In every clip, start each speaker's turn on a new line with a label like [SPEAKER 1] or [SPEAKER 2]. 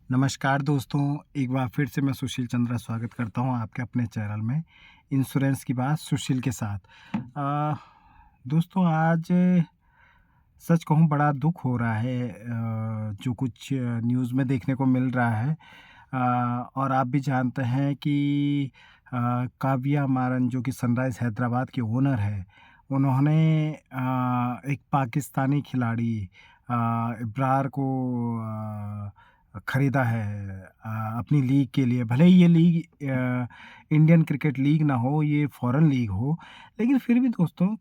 [SPEAKER 1] नमस्कार दोस्तों, एक बार फिर से मैं सुशील चंद्रा स्वागत करता हूँ आपके अपने चैनल में इंश्योरेंस की बात सुशील के साथ। दोस्तों आज सच कहूँ बड़ा दुख हो रहा है, जो कुछ न्यूज़ में देखने को मिल रहा है। और आप भी जानते हैं कि काव्या मारन जो कि सनराइज़ हैदराबाद के ओनर है, उन्होंने एक पाकिस्तानी खिलाड़ी इब्रार को खरीदा है अपनी लीग के लिए। भले ही ये लीग इंडियन क्रिकेट लीग ना हो, ये फॉरेन लीग हो, लेकिन फिर भी दोस्तों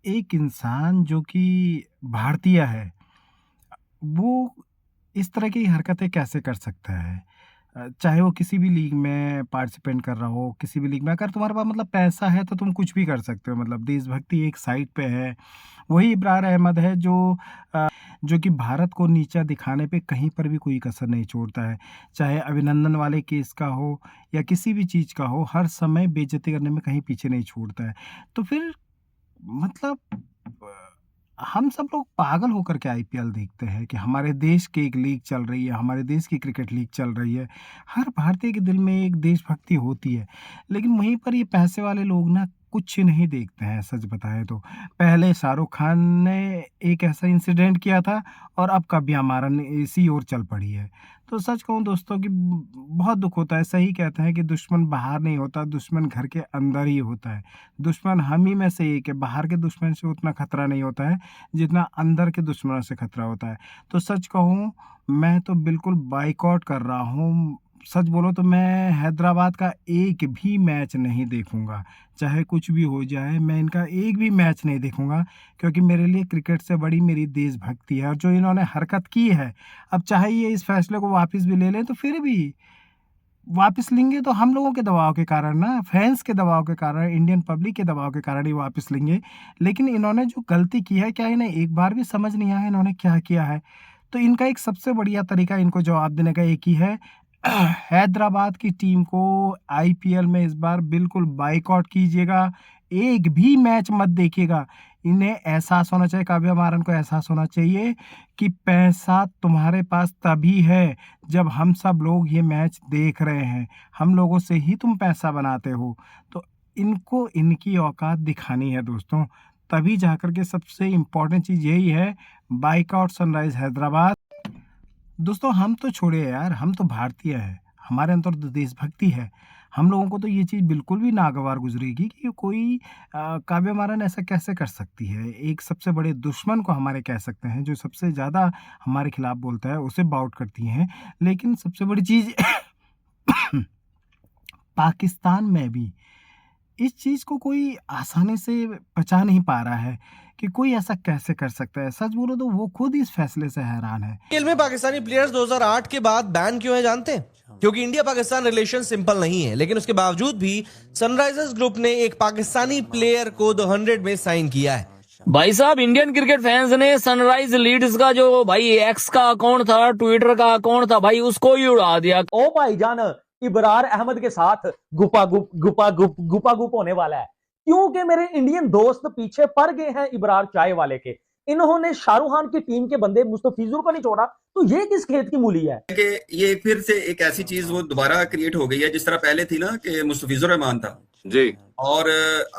[SPEAKER 1] एक इंसान जो कि भारतीय है, वो इस तरह की हरकतें कैसे कर सकता है? चाहे वो किसी भी लीग में पार्टिसिपेंट कर रहा हो, किसी भी लीग में अगर तुम्हारे पास मतलब पैसा है तो तुम कुछ भी कर सकते हो। मतलब देशभक्ति एक साइड पे है। वही इब्रार अहमद है जो कि भारत को नीचा दिखाने पे कहीं पर भी कोई कसर नहीं छोड़ता है। चाहे अभिनंदन वाले केस का हो या किसी भी चीज़ का हो, हर समय बेइज़्ज़ती करने में कहीं पीछे नहीं छूटता है। तो फिर मतलब हम सब लोग पागल होकर के आईपीएल देखते हैं कि हमारे देश की एक लीग चल रही है, हमारे देश की क्रिकेट लीग चल रही है। हर भारतीय के दिल में एक देशभक्ति होती है, लेकिन वहीं पर ये पैसे वाले लोग ना कुछ नहीं देखते हैं सच बताएँ तो। पहले शाहरुख खान ने एक ऐसा इंसिडेंट किया था और अब काव्या मारन इसी ओर चल पड़ी है। तो सच कहूँ दोस्तों कि बहुत दुःख होता है। सही कहते हैं कि दुश्मन बाहर नहीं होता, दुश्मन घर के अंदर ही होता है। दुश्मन हम ही में से एक है, बाहर के दुश्मन से उतना खतरा नहीं होता है, जितना अंदर के दुश्मनों से खतरा होता है। तो सच कहूँ, मैं तो बिल्कुल बायकॉट कर रहा हूँ। सच बोलो तो मैं हैदराबाद का एक भी मैच नहीं देखूँगा, चाहे कुछ भी हो जाए, मैं इनका एक भी मैच नहीं देखूँगा, क्योंकि मेरे लिए क्रिकेट से बड़ी मेरी देशभक्ति है। और जो इन्होंने हरकत की है, अब चाहे ये इस फैसले को वापस भी ले लें, तो फिर भी वापस लेंगे तो हम लोगों के दबाव के कारण ना, फैन्स के दबाव के कारण, इंडियन पब्लिक के दबाव के कारण ही वापस लेंगे। लेकिन इन्होंने जो गलती की है, क्या इन्हें एक बार भी समझ नहीं आया इन्होंने क्या किया है? तो इनका एक सबसे बढ़िया तरीका इनको जवाब देने का एक ही है। हैदराबाद की टीम को आईपीएल में इस बार बिल्कुल बायकॉट कीजिएगा, एक भी मैच मत देखिएगा। इन्हें एहसास होना चाहिए, काव्या मारन को एहसास होना चाहिए कि पैसा तुम्हारे पास तभी है जब हम सब लोग ये मैच देख रहे हैं। हम लोगों से ही तुम पैसा बनाते हो। तो इनको इनकी औकात दिखानी है दोस्तों। तभी जाकर के सबसे इम्पोर्टेंट चीज़ यही है, बायकॉट सनराइज़ हैदराबाद। दोस्तों हम तो छोड़िए यार, हम तो भारतीय हैं, हमारे अंदर तो देशभक्ति है। हम लोगों को तो ये चीज़ बिल्कुल भी नागवार गुज़रेगी कि कोई काव्या मारन ऐसा कैसे कर सकती है। एक सबसे बड़े दुश्मन को हमारे कह सकते हैं, जो सबसे ज़्यादा हमारे खिलाफ बोलता है, उसे बाउट करती हैं। लेकिन सबसे बड़ी चीज़ पाकिस्तान में भी इस चीज़ को कोई आसानी से पचा नहीं पा रहा है कि कोई ऐसा कैसे कर सकता है। सच बोलो तो वो खुद इस फैसले से हैरान है।
[SPEAKER 2] खेल में पाकिस्तानी प्लेयर्स 2008 के बाद बैन क्यों है जानते हैं? क्योंकि इंडिया पाकिस्तान रिलेशन सिंपल नहीं है, लेकिन उसके बावजूद भी सनराइजर्स ग्रुप ने एक पाकिस्तानी प्लेयर को द 100 में साइन किया है।
[SPEAKER 3] भाई साहब, इंडियन क्रिकेट फैंस ने सनराइज लीड्स का जो भाई एक्स का अकाउंट था, ट्विटर का अकाउंट था, भाई उसको ही उड़ा दिया।
[SPEAKER 4] ओ भाईजान, इब्रार अहमद के साथ गुपा गुप होने वाला है, क्योंकि मेरे इंडियन दोस्त पीछे पड़ गए हैं इब्रार चाय वाले के। इन्होंने शाहरुख खान की टीम के बंदे मुस्तफिजुर को नहीं छोड़ा, तो ये किस खेत की मूली है
[SPEAKER 5] कि ये फिर से एक ऐसी चीज वो दोबारा क्रिएट हो गई है जिस तरह पहले थी ना कि मुस्तफिजुर रहमान था
[SPEAKER 6] जी।
[SPEAKER 5] और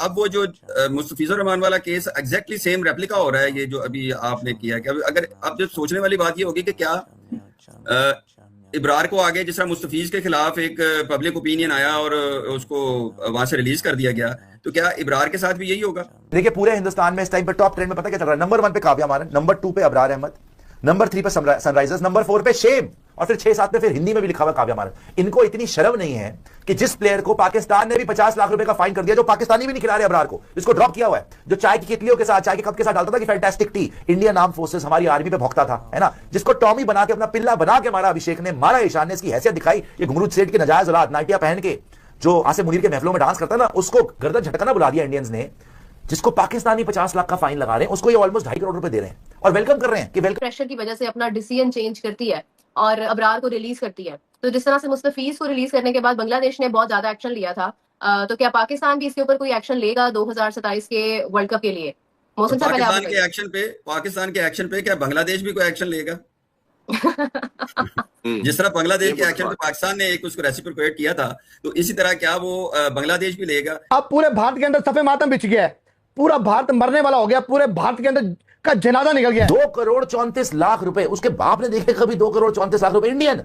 [SPEAKER 5] अब वो जो मुस्तफिजुर रहमान वाला केस एग्जैक्टली सेम रेप्लिका हो रहा है। ये जो अभी आपने किया है कि अगर अब जो सोचने वाली बात ये होगी कि क्या इब्रार को आगे जिस तरह मुस्तफिज के खिलाफ एक पब्लिक ओपिनियन आया और उसको वहां से रिलीज कर दिया गया, तो क्या इब्रार के साथ भी यही होगा?
[SPEAKER 6] देखिए, पूरे हिंदुस्तान में इस टाइम पे टॉप ट्रेंड में पता क्या चल रहा है? नंबर 1 पे काव्या मारन, नंबर 2 पे अबरार अहमद, नंबर 3 पे सनराइजर्स, नंबर 4 पे शेम, और फिर 6-7 पे फिर हिंदी में भी लिखा हुआ काव्या मारन। इनको इतनी शर्म नहीं है कि जिस प्लेयर को पाकिस्तान ने भी 50 लाख रुपए का फाइन कर दिया, जो पाकिस्तानी भी नहीं खिला रहे अबरार को, जिसको ड्रॉप किया हुआ है, जो चाय की कितलियों के साथ, चाय के कप के साथ डालता था कि fantastic T, Indian arm forces हमारी आर्मी पे भौंकता था, है ना, जिसको टॉमी बना के अपना पिल्ला बना के मारा अभिषेक ने, मारा ईशान ने, इसकी हैसियत दिखाई। ये घुंगरू सेठ की नजायज औलाद नाइटिया पहन के जो आसिफ मुनीर के महफिलों में डांस करता ना, उसको गर्दन झटकाना बुला दिया इंडियंस ने। जिसको पाकिस्तानी 50 लाख का फाइन लगा रहे हैं, उसको ये ऑलमोस्ट 2.5 करोड़ रुपए दे रहे हैं और वेलकम कर रहे हैं कि वेलकम।
[SPEAKER 7] प्रेशर की वजह से अपना डिसीजन चेंज करती है और अबरार को रिलीज करती है। तो जिस तरह से मुस्तफीज को रिलीज करने के बाद बांग्लादेश ने बहुत ज्यादा एक्शन लिया था, तो क्या पाकिस्तान भी इसके ऊपर कोई एक्शन लेगा 2027 के वर्ल्ड कप के लिए? मौसम साहब, पहले आप
[SPEAKER 5] पाकिस्तान के एक्शन पे क्या बांग्लादेश भी कोई एक्शन लेगा? जिस तरह बांग्लादेश के एक्शन पे पाकिस्तान ने एक उसको रेसिप्रोकेट किया था, तो इसी तरह क्या वो बांग्लादेश भी लेगा?
[SPEAKER 8] अब पूरे भारत के अंदर सफे मातम बिछ गया है, पूरा भारत मरने वाला हो गया, पूरे भारत के अंदर का जनाजा निकल गया।
[SPEAKER 6] 2,34,00,000 रुपए उसके बाप ने देखे कभी? 2,34,00,000 रुपए इंडियन।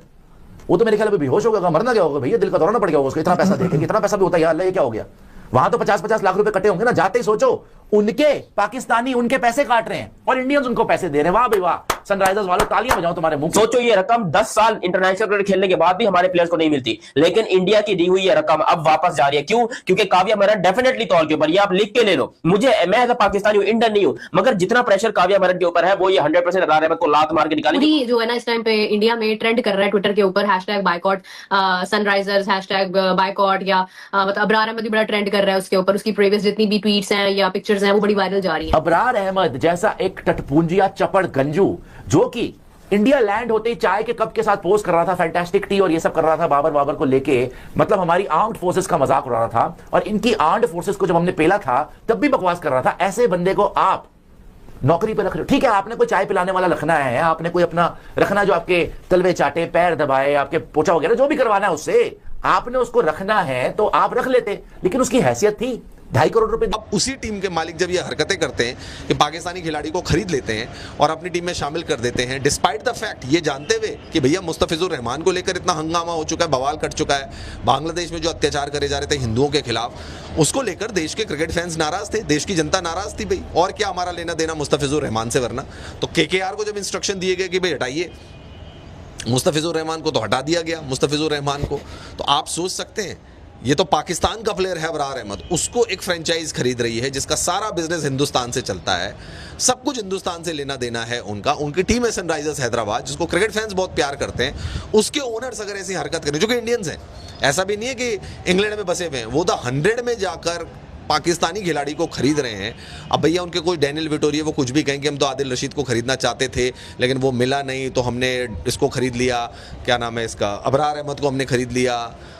[SPEAKER 6] वो तो मेरे ख्याल में बेहोश हो गया, मरना क्या होगा भैया, दिल का दौरा ना पड़ गया होगा उसको, इतना पैसा देखे। इतना पैसा भी होता है यार, ये क्या हो गया? वहां तो 50-50 लाख रुपए कटे होंगे ना। जाते ही सोचो, उनके पाकिस्तानी उनके पैसे काट रहे हैं और इंडियंस उनको पैसे दे रहे हैं। वाह भाई वाह, सनराइजर्स वालों तालियां बजाओ तुम्हारे मुंह।
[SPEAKER 9] सोचो ये रकम 10 साल इंटरनेशनल क्रिकेट खेलने के बाद भी हमारे प्लेयर्स को नहीं मिलती, लेकिन इंडिया की दी हुई ये रकम अब वापस जा रही है। क्यों? क्योंकि काव्या मरन डेफिनेटली तौर के ऊपर, ये आप लिख के ले लो, मुझे मैं एज अ पाकिस्तानी हूं, इंडियन नहीं हूं, मगर जितना प्रेशर काव्या मरन के ऊपर है वो ये 100% अब्रार अहमद को लात मार के निकालेंगे।
[SPEAKER 7] पूरी जो है ना इस टाइम पे इंडिया में ट्रेंड कर रहा है ट्विटर के ऊपर #बायकॉट सनराइजर्स, #बायकॉट या मतलब अब्रार अहमद भी बड़ा ट्रेंड कर रहा है उसके ऊपर। उसकी प्रीवियस जितनी भी ट्वीट्स हैं या पिक्चर्स हैं वो बड़ी वायरल जा रही है।
[SPEAKER 6] अब्रार अहमद जैसा एक टटपूंजिया चपड़ गंजू जो कि इंडिया लैंड होते ही चाय के कप के साथ पोस्ट कर रहा था, फैंटास्टिक टी और ये सब कर रहा था, बाबर को लेके, मतलब हमारी आर्म्ड फोर्सेस का मजाक उड़ा रहा था। और इनकी आर्म्ड फोर्सेस को जब हमने पेला था तब भी बकवास कर रहा था। ऐसे बंदे को आप नौकरी पे रख रहे हो, ठीक है, आपने कोई चाय पिलाने वाला रखना है, आपने कोई अपना रखना जो आपके तलवे चाटे, पैर दबाए, आपके पोछा वगैरह जो भी करवाना है उससे, आपने उसको रखना है तो आप रख लेते, लेकिन उसकी हैसियत थी 2.5 करोड़ रुपए।
[SPEAKER 10] अब उसी टीम के मालिक जब ये हरकतें करते हैं कि पाकिस्तानी खिलाड़ी को खरीद लेते हैं और अपनी टीम में शामिल कर देते हैं, डिस्पाइट द फैक्ट, ये जानते हुए कि भैया मुस्तफिजुर रहमान को लेकर इतना हंगामा हो चुका है, बवाल कट चुका है, बांग्लादेश में जो अत्याचार करे जा रहे थे हिंदुओं के खिलाफ, उसको लेकर देश के क्रिकेट फैंस नाराज थे, देश की जनता नाराज थी। भाई और क्या हमारा लेना देना मुस्तफिजुर रहमान से? वरना तो केकेआर को जब इंस्ट्रक्शन दिए गए कि भाई हटाइए मुस्तफिजुर रहमान को, तो हटा दिया गया मुस्तफिजुर रहमान को। तो आप सोच सकते हैं, ये तो पाकिस्तान का प्लेयर है अब्रार अहमद, उसको एक फ्रेंचाइज खरीद रही है जिसका सारा बिजनेस हिंदुस्तान से चलता है, सब कुछ हिंदुस्तान से लेना देना है उनका। उनकी टीम है सनराइजर्स हैदराबाद जिसको क्रिकेट फैंस बहुत प्यार करते हैं, उसके ओनर्स अगर ऐसी हरकत करें, जो कि इंडियंस हैं, ऐसा भी नहीं है कि इंग्लैंड में बसे हुए हैं, वो द 100 में जाकर पाकिस्तानी खिलाड़ी को खरीद रहे हैं। अब भैया उनके कोई डैनियल विटोरिया वो कुछ भी कहें कि हम तो आदिल रशीद को खरीदना चाहते थे लेकिन वो मिला नहीं तो हमने इसको खरीद लिया, क्या नाम है इसका, अब्रार अहमद को हमने खरीद लिया,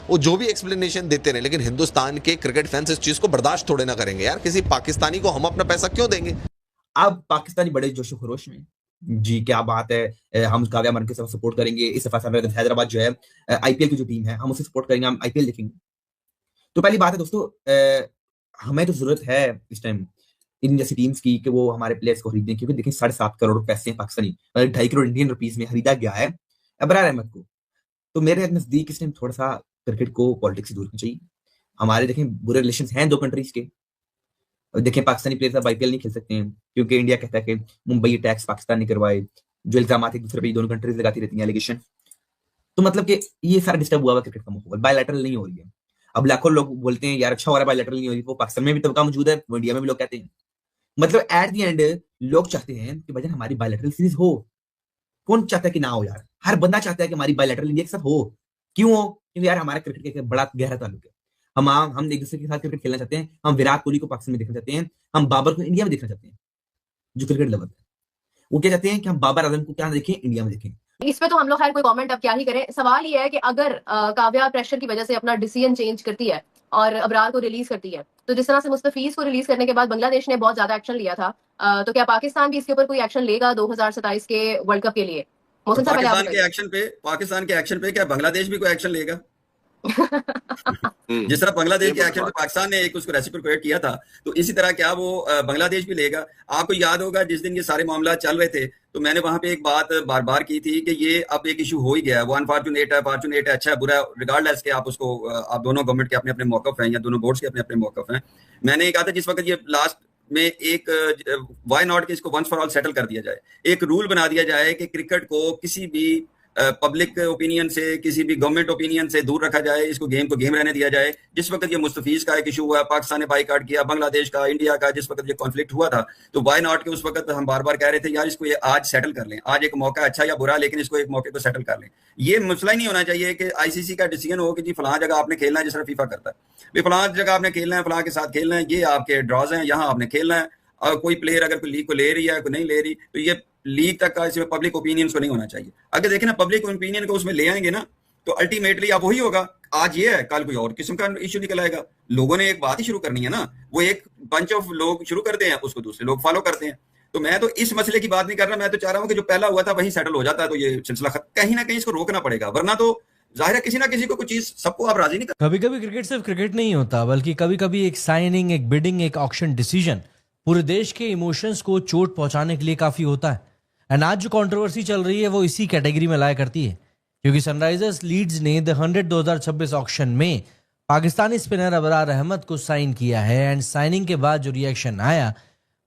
[SPEAKER 10] वो जो भी एक्सप्लेनेशन देते रहे, लेकिन हिंदुस्तान के क्रिकेट फैंस इस चीज को बर्दाश्त थोड़े ना करेंगे। यार किसी पाकिस्तानी को हम अपना पैसा क्यों देंगे?
[SPEAKER 11] अब पाकिस्तानी बड़े जोशो खरोश में जी, क्या बात है, हम काव्या मरन के साथ सपोर्ट करेंगे, इस दफा सनराइजर्स हैदराबाद जो है आईपीएल की जो टीम है हम उसे सपोर्ट करेंगे, हम आईपीएल देखेंगे। तो पहली बात है दोस्तों, हमें तो जरूरत है इस टाइम इन जैसी टीम्स की कि वो हमारे प्लेयर्स को खरीदें, क्योंकि देखिए 7.5 करोड़ पैसे हैं पाकिस्तानी, 2.5 करोड़ इंडियन रुपीस में खरीदा गया है अब्रार अहमद को। तो मेरे नजदीक इस टाइम थोड़ा सा क्रिकेट को पॉलिटिक्स से दूर करना चाहिए। हमारे देखें बुरे रिलेशंस हैं दो कंट्रीज के, देखें पाकिस्तानी प्लेयर्स अब आईपीएल नहीं खेल सकते हैं क्योंकि इंडिया कहता है कि मुंबई अटैक्स पाकिस्तान ने करवाए, जो इल्जाम एक दूसरे पे दोनों कंट्रीज लगाती रहती हैं एलिगेशन। तो मतलब कि ये सारा डिस्टर्ब हुआ क्रिकेट का माहौल, बायलैटरल नहीं हो रही है। अब लाखों लोग बोलते हैं यार अच्छा हो रहा है बायलैटरल नहीं हो रही, वो पाकिस्तान में भी तबका मौजूद है, वो इंडिया में भी लोग कहते हैं। मतलब एट द एंड लोग चाहते हैं कि भाई हमारी बायलैटरल सीरीज हो। कौन चाहता है कि ना हो यार? हर बंदा चाहता है कि हमारी बायलैटरल इंडिया के साथ हो। क्यों हो? क्योंकि यार हमारा क्रिकेट का बड़ा गहरा ताल्लुक है। हम एक दूसरे के साथ क्रिकेट खेलना चाहते हैं, हम विराट कोहली को पाकिस्तान में देखना चाहते हैं, हम बाबर को इंडिया में देखना चाहते हैं। जो क्रिकेट लवर है वो क्या चाहते हैं कि हम बाबर आजम को क्या देखें, इंडिया में देखें।
[SPEAKER 7] इस पे तो हम लोग खैर कोई कमेंट अब क्या ही करें। सवाल ये है कि अगर काव्या प्रेशर की वजह से अपना डिसीजन चेंज करती है और अब्रार को रिलीज करती है, तो जिस तरह से मुस्तफीज को रिलीज करने के बाद बांग्लादेश ने बहुत ज्यादा एक्शन लिया था, तो क्या पाकिस्तान भी इसके ऊपर कोई एक्शन लेगा 2027 के वर्ल्ड कप के लिए?
[SPEAKER 5] तो पाकिस्तान के एक्शन पे क्या बांग्लादेश भी कोई एक्शन लेगा? जिस तरह बांग्लादेश के एक्शन पे पाकिस्तान ने एक उसको रेसिप्रोकेट किया था, तो इसी तरह क्या वो बांग्लादेश भी लेगा? आपको याद होगा जिस दिन ये सारे मामला चल रहे थे तो मैंने वहां पे एक बात बार बार की थी कि ये अब एक इशू हो ही गया है। वो अनफॉर्चुनेट है, फॉर्चुनेट है, अच्छा है, बुरा है, रिगार्डलेस के आप उसको, आप दोनों गवर्नमेंट के अपने अपने मौकफ हैं या दोनों बोर्ड्स के अपने अपने मौकफ हैं। मैंने ये कहा था जिस वक्त ये लास्ट में एक वाई नॉट के इसको वंस फॉर ऑल सेटल कर दिया जाए, एक रूल बना दिया जाए कि क्रिकेट को किसी भी पब्लिक ओपिनियन से, किसी भी गवर्नमेंट ओपिनियन से दूर रखा जाए, इसको गेम को गेम रहने दिया जाए। जिस वक्त ये मुस्तफीज का एक इशू हुआ, पाकिस्तान ने बाइकाट किया, बांग्लादेश का, इंडिया का, जिस वक्त ये कॉन्फ्लिक्ट हुआ था, तो वाई नॉट के उस वक्त हम बार बार कह रहे थे यार इसको ये आज सेटल कर लें, आज एक मौका अच्छा या बुरा, लेकिन इसको एक मौके को सेटल कर लें। ये मसला ही नहीं होना चाहिए कि आईसीसी का डिसीजन हो कि जी फलां जगह आपने खेलना है, जिस तरह फीफा करता है, भाई फलां जगह आपने खेलना है, फलां के साथ खेलना है, ये आपके ड्रॉज हैं, यहाँ आपने खेलना है। और कोई प्लेयर अगर कोई लीग को ले रही है, कोई नहीं ले रही, तो ये लीग तक का इसमें पब्लिक ओपिनियंस को नहीं होना चाहिए। अगर देखें ना पब्लिक ओपिनियन को उसमें ले आएंगे ना, तो अल्टीमेटली अब वही होगा, आज ये है कल कोई और किस्म का इशू निकल आएगा। लोगों ने एक बात ही शुरू करनी है ना, वो एक बंच ऑफ लोग शुरू करते हैं, उसको दूसरे लोग फॉलो करते हैं। तो मैं तो इस मसले की बात नहीं कर रहा, मैं तो चाह रहा हूं कि जो पहला हुआ था वहीं सेटल हो जाता है, तो ये सिलसिला कहीं ना कहीं इसको रोकना पड़ेगा, वरना तो जाहिर है किसी ना किसी को कुछ चीज सबको आप राजी नहीं कर।
[SPEAKER 2] कभी कभी क्रिकेट सिर्फ क्रिकेट नहीं होता, बल्कि कभी कभी एक साइनिंग, एक बिडिंग, एक ऑक्शन डिसीजन पूरे देश के इमोशंस को चोट पहुंचाने के लिए काफी होता है। एंड आज जो कंट्रोवर्सी चल रही है वो इसी कैटेगरी में लाया करती है, क्योंकि सनराइजर्स लीड्स ने द 100 2026 ऑक्शन में पाकिस्तानी स्पिनर अबरार अहमद को साइन किया है। एंड साइनिंग के बाद जो रिएक्शन आया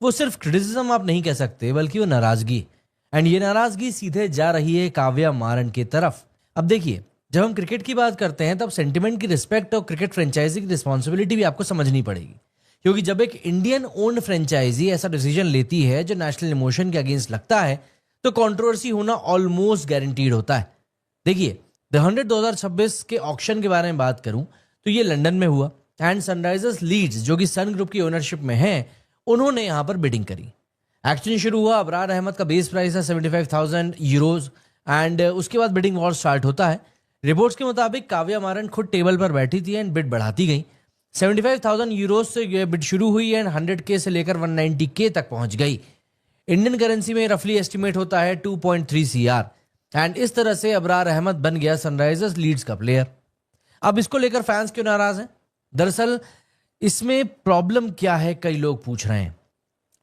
[SPEAKER 2] वो सिर्फ क्रिटिसिज्म आप नहीं कह सकते, बल्कि वो नाराजगी। एंड ये नाराजगी सीधे जा रही है काव्या मारन की तरफ। अब देखिए, जब हम क्रिकेट की बात करते हैं तब सेंटिमेंट की रिस्पेक्ट और क्रिकेट फ्रेंचाइजी की रिस्पॉन्सिबिलिटी भी आपको समझनी पड़ेगी, क्योंकि जब एक इंडियन ओन्ड फ्रेंचाइजी ऐसा डिसीजन लेती है जो नेशनल इमोशन के अगेंस्ट लगता है, तो कंट्रोवर्सी होना ऑलमोस्ट गारंटीड होता है। देखिए, द 100 2026 के ऑक्शन के बारे में बात करूं तो ये लंदन में हुआ। एंड सनराइजर्स लीड्स, जो कि सन ग्रुप की ओनरशिप में है, उन्होंने यहां पर बिडिंग करी। एक्शन शुरू हुआ, अबरार अहमद का बेस प्राइस है 75,000 यूरोज। एंड उसके बाद बिडिंग वॉर स्टार्ट होता है। रिपोर्ट्स के मुताबिक काव्या मारन खुद टेबल पर बैठी थी एंड बिड बढ़ाती गई। 75,000 यूरोज से ये बिड शुरू हुई एंड 100K से लेकर 190K तक पहुंच गई। इंडियन करेंसी में रफली एस्टिमेट होता है 2.3 CR। एंड इस तरह से अबरार अहमद बन गया सनराइजर्स लीड्स का प्लेयर। अब इसको लेकर फैंस क्यों नाराज हैं? दरअसल इसमें प्रॉब्लम क्या है, कई लोग पूछ रहे हैं।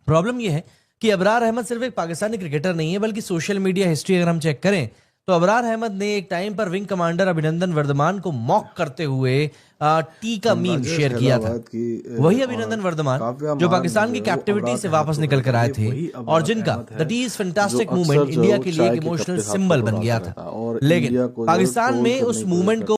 [SPEAKER 2] प्रॉब्लम यह है कि अबरार अहमद सिर्फ एक पाकिस्तानी क्रिकेटर नहीं है, बल्कि सोशल मीडिया हिस्ट्री अगर हम चेक करें तो अबरार अहमद ने एक टाइम पर विंग कमांडर अभिनंदन वर्धमान को मॉक करते हुए टी का मीम शेयर किया था। वही अभिनंदन वर्धमान जो पाकिस्तान की कैप्टिविटी से वापस निकल कर आए थे और जिनका the T is fantastic movement India के लिए एक इमोशनल सिंबल बन गया था। लेकिन पाकिस्तान में उस मूवमेंट को